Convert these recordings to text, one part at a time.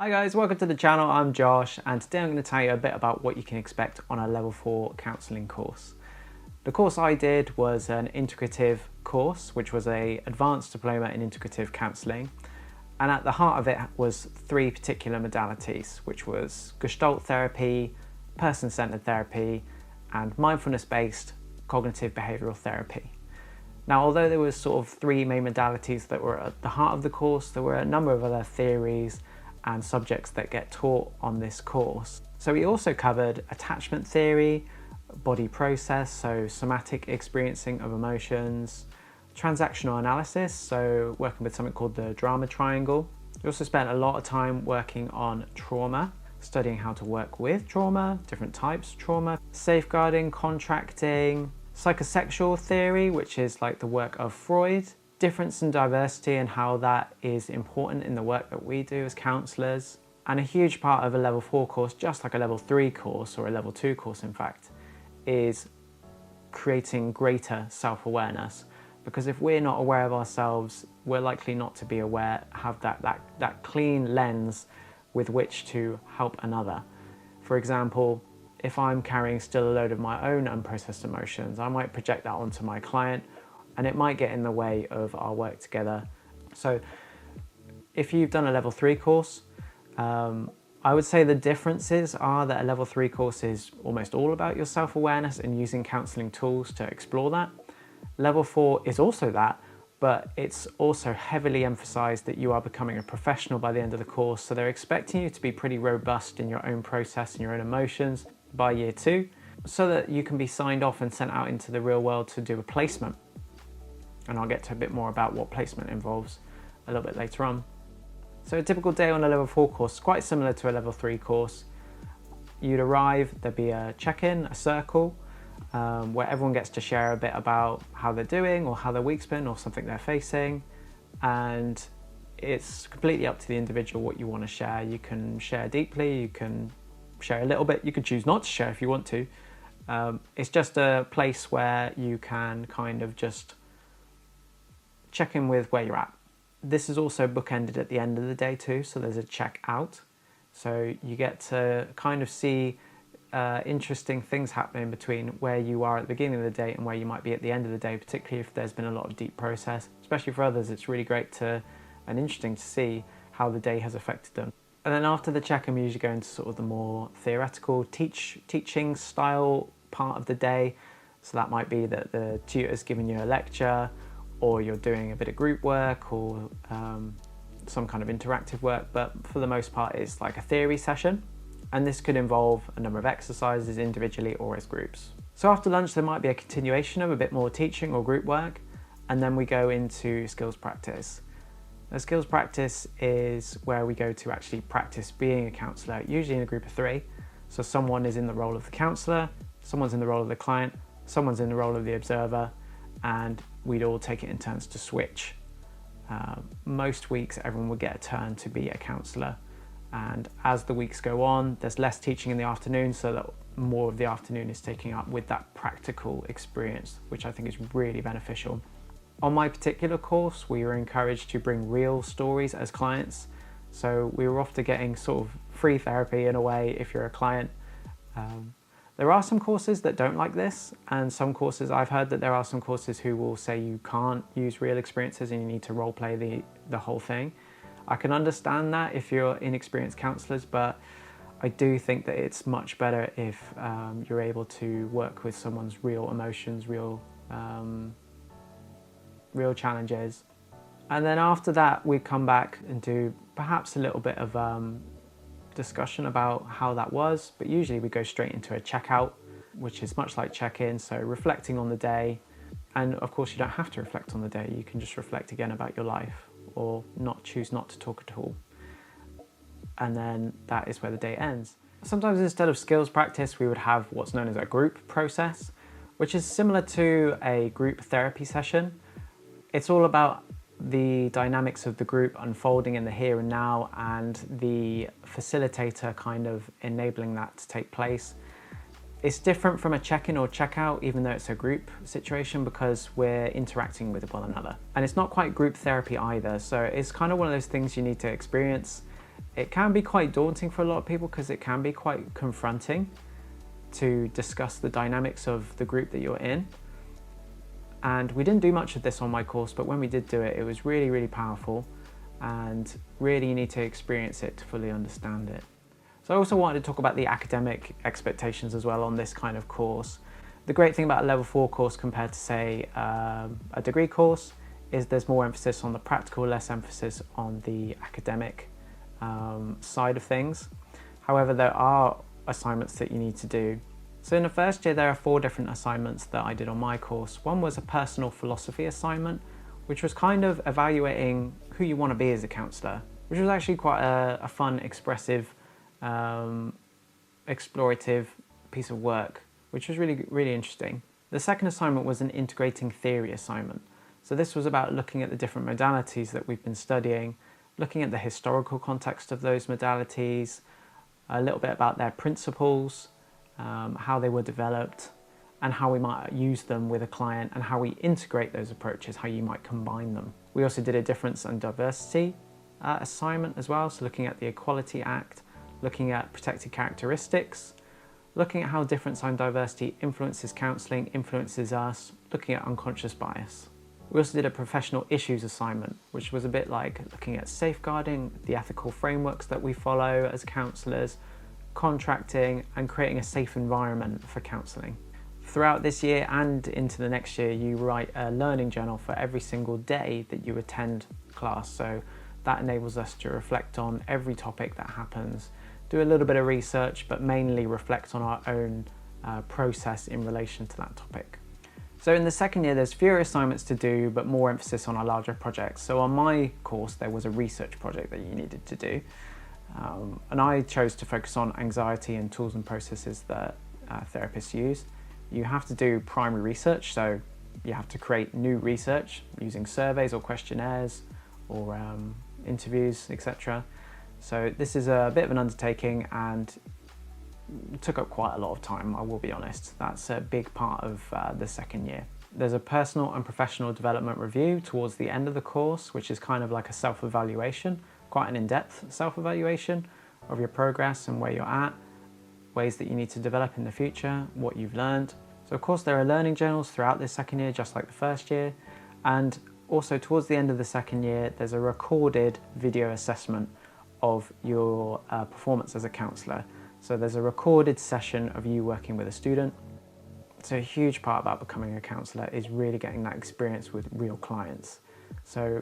Hi guys, welcome to the channel. I'm Josh, and today I'm going to tell you a bit about what you can expect on a level 4 counselling course. The course I did was an integrative course, which was an Advanced Diploma in Integrative Counselling, and at the heart of it was 3 particular modalities, which was Gestalt therapy, person-centered therapy, and mindfulness-based cognitive behavioural therapy. Now, although there was sort of 3 main modalities that were at the heart of the course, there were a number of other theories and subjects that get taught on this course. So we also covered attachment theory, body process, so somatic experiencing of emotions, transactional analysis, so working with something called the drama triangle. We also spent a lot of time working on trauma, studying how to work with trauma, different types of trauma, safeguarding, contracting, psychosexual theory, which is like the work of Freud, difference and diversity and how that is important in the work that we do as counsellors. And a huge part of a level 4 course, just like a level 3 course or a level 2 course in fact, is creating greater self-awareness. Because if we're not aware of ourselves, we're likely not to be aware, have that clean lens with which to help another. For example, if I'm carrying still a load of my own unprocessed emotions, I might project that onto my client, and it might get in the way of our work together. So if you've done a level 3 course, I would say the differences are that a level 3 course is almost all about your self-awareness and using counselling tools to explore that. Level 4 is also that, but it's also heavily emphasised that you are becoming a professional by the end of the course, so they're expecting you to be pretty robust in your own process and your own emotions by year 2, so that you can be signed off and sent out into the real world to do a placement. And I'll get to a bit more about what placement involves a little bit later on. So a typical day on a level 4 course is quite similar to a level 3 course. You'd arrive, there'd be a check-in, a circle, where everyone gets to share a bit about how they're doing or how their week's been or something they're facing. And it's completely up to the individual what you want to share. You can share deeply, you can share a little bit, you can choose not to share if you want to. It's just a place where you can kind of just check in with where you're at. This is also bookended at the end of the day too, so there's a check out. So you get to kind of see interesting things happening between where you are at the beginning of the day and where you might be at the end of the day, particularly if there's been a lot of deep process. Especially for others, it's really great and interesting to see how the day has affected them. And then after the check, I'm usually going to sort of the more theoretical teaching style part of the day. So that might be that the tutor's giving you a lecture, or you're doing a bit of group work or some kind of interactive work, but for the most part it's like a theory session, and this could involve a number of exercises individually or as groups. So after lunch there might be a continuation of a bit more teaching or group work, and then we go into skills practice. Now, skills practice is where we go to actually practice being a counsellor, usually in a group of 3. So someone is in the role of the counsellor, someone's in the role of the client, someone's in the role of the observer, and we'd all take it in turns to switch. Most weeks everyone would get a turn to be a counsellor, and as the weeks go on there's less teaching in the afternoon, so that more of the afternoon is taking up with that practical experience, which I think is really beneficial. On my particular course we were encouraged to bring real stories as clients, so we were often getting sort of free therapy in a way if you're a client. There are some courses that don't like this, and some courses, I've heard that there are some courses who will say you can't use real experiences and you need to role play the whole thing. I can understand that if you're inexperienced counsellors, but I do think that it's much better if you're able to work with someone's real emotions, real challenges. And then after that we come back and do perhaps a little bit of discussion about how that was, but usually we go straight into a checkout, which is much like check-in, so reflecting on the day. And of course you don't have to reflect on the day, you can just reflect again about your life, or choose not to talk at all. And then that is where the day ends. Sometimes instead of skills practice we would have what's known as a group process, which is similar to a group therapy session. It's all about the dynamics of the group unfolding in the here and now, and the facilitator kind of enabling that to take place. It's different from a check-in or check-out, even though it's a group situation, because we're interacting with one another. And it's not quite group therapy either, so it's kind of one of those things you need to experience. It can be quite daunting for a lot of people because it can be quite confronting to discuss the dynamics of the group that you're in. And we didn't do much of this on my course, but when we did do it, it was really, really powerful, and really you need to experience it to fully understand it. So I also wanted to talk about the academic expectations as well on this kind of course. The great thing about a level 4 course compared to, say, a degree course is there's more emphasis on the practical, less emphasis on the academic side of things. However, there are assignments that you need to do. So in the first year, there are 4 different assignments that I did on my course. One was a personal philosophy assignment, which was kind of evaluating who you want to be as a counsellor, which was actually quite a fun, expressive, explorative piece of work, which was really, really interesting. The second assignment was an integrating theory assignment. So this was about looking at the different modalities that we've been studying, looking at the historical context of those modalities, a little bit about their principles, how they were developed, and how we might use them with a client, and how we integrate those approaches, how you might combine them. We also did a difference and diversity assignment as well, so looking at the Equality Act, looking at protected characteristics, looking at how difference and diversity influences counselling, influences us, looking at unconscious bias. We also did a professional issues assignment, which was a bit like looking at safeguarding, the ethical frameworks that we follow as counsellors, contracting, and creating a safe environment for counselling. Throughout this year and into the next year, you write a learning journal for every single day that you attend class. So that enables us to reflect on every topic that happens, do a little bit of research, but mainly reflect on our own process in relation to that topic. So in the second year, there's fewer assignments to do, but more emphasis on our larger projects. So on my course, there was a research project that you needed to do. And I chose to focus on anxiety and tools and processes that therapists use. You have to do primary research, so you have to create new research using surveys or questionnaires or interviews, etc. So this is a bit of an undertaking and took up quite a lot of time, I will be honest. That's a big part of the second year. There's a personal and professional development review towards the end of the course, which is kind of like a self-evaluation, quite an in-depth self-evaluation of your progress and where you're at, ways that you need to develop in the future, what you've learned. So of course there are learning journals throughout this second year, just like the first year. And also towards the end of the second year, there's a recorded video assessment of your performance as a counsellor. So there's a recorded session of you working with a student. So a huge part about becoming a counsellor is really getting that experience with real clients. So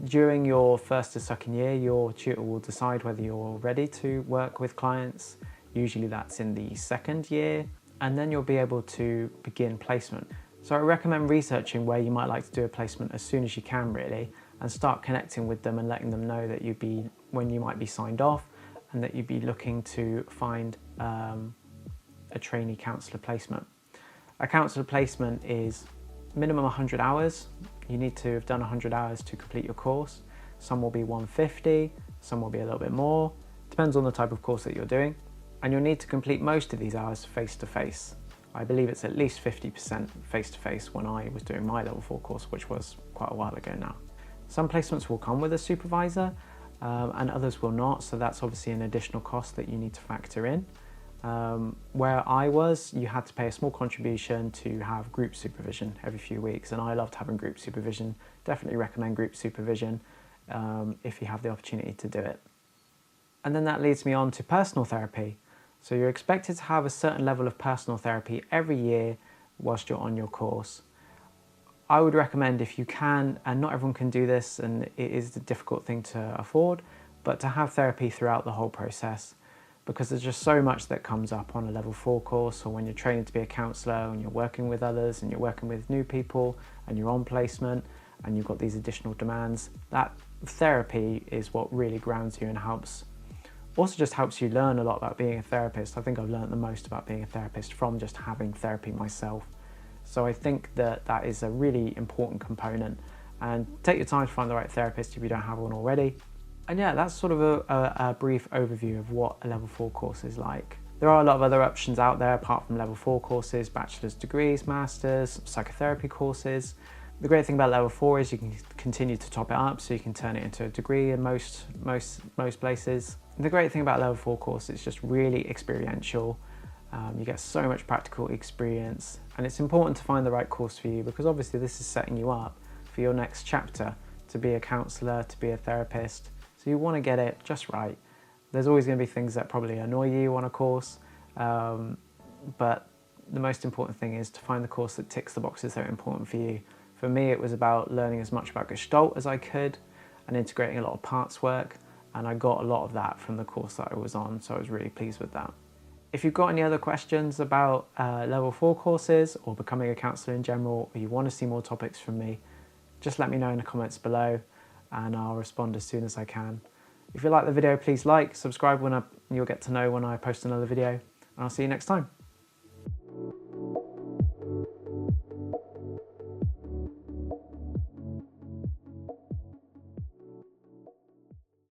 during your first to second year, your tutor will decide whether you're ready to work with clients. Usually that's in the second year, and then you'll be able to begin placement. So I recommend researching where you might like to do a placement as soon as you can, really, and start connecting with them and letting them know that when you might be signed off, and that you'd be looking to find a trainee counsellor placement. A counsellor placement is minimum 100 hours. You need to have done 100 hours to complete your course. Some will be 150, some will be a little bit more. Depends on the type of course that you're doing. And you'll need to complete most of these hours face-to-face. I believe it's at least 50% face-to-face when I was doing my level 4 course, which was quite a while ago now. Some placements will come with a supervisor, and others will not, so that's obviously an additional cost that you need to factor in. Where I was, you had to pay a small contribution to have group supervision every few weeks, and I loved having group supervision. Definitely recommend group supervision if you have the opportunity to do it. And then that leads me on to personal therapy. So you're expected to have a certain level of personal therapy every year whilst you're on your course. I would recommend, if you can, and not everyone can do this, and it is a difficult thing to afford, but to have therapy throughout the whole process, because there's just so much that comes up on a level 4 course, or when you're training to be a counsellor and you're working with others and you're working with new people and you're on placement and you've got these additional demands. That therapy is what really grounds you and helps. Also just helps you learn a lot about being a therapist. I think I've learned the most about being a therapist from just having therapy myself. So I think that that is a really important component, and take your time to find the right therapist if you don't have one already. And yeah, that's sort of a brief overview of what a level 4 course is like. There are a lot of other options out there apart from level 4 courses: bachelor's degrees, masters, psychotherapy courses. The great thing about level 4 is you can continue to top it up, so you can turn it into a degree in most places. And the great thing about level 4 course is it's just really experiential. You get so much practical experience, and it's important to find the right course for you, because obviously this is setting you up for your next chapter to be a counsellor, to be a therapist. So you want to get it just right. There's always going to be things that probably annoy you on a course, but the most important thing is to find the course that ticks the boxes that are important for you. For me, it was about learning as much about Gestalt as I could and integrating a lot of parts work, and I got a lot of that from the course that I was on, so I was really pleased with that. If you've got any other questions about level 4 courses or becoming a counsellor in general, or you want to see more topics from me, just let me know in the comments below and I'll respond as soon as I can. If you like the video, please like, subscribe, you'll get to know when I post another video, and I'll see you next time.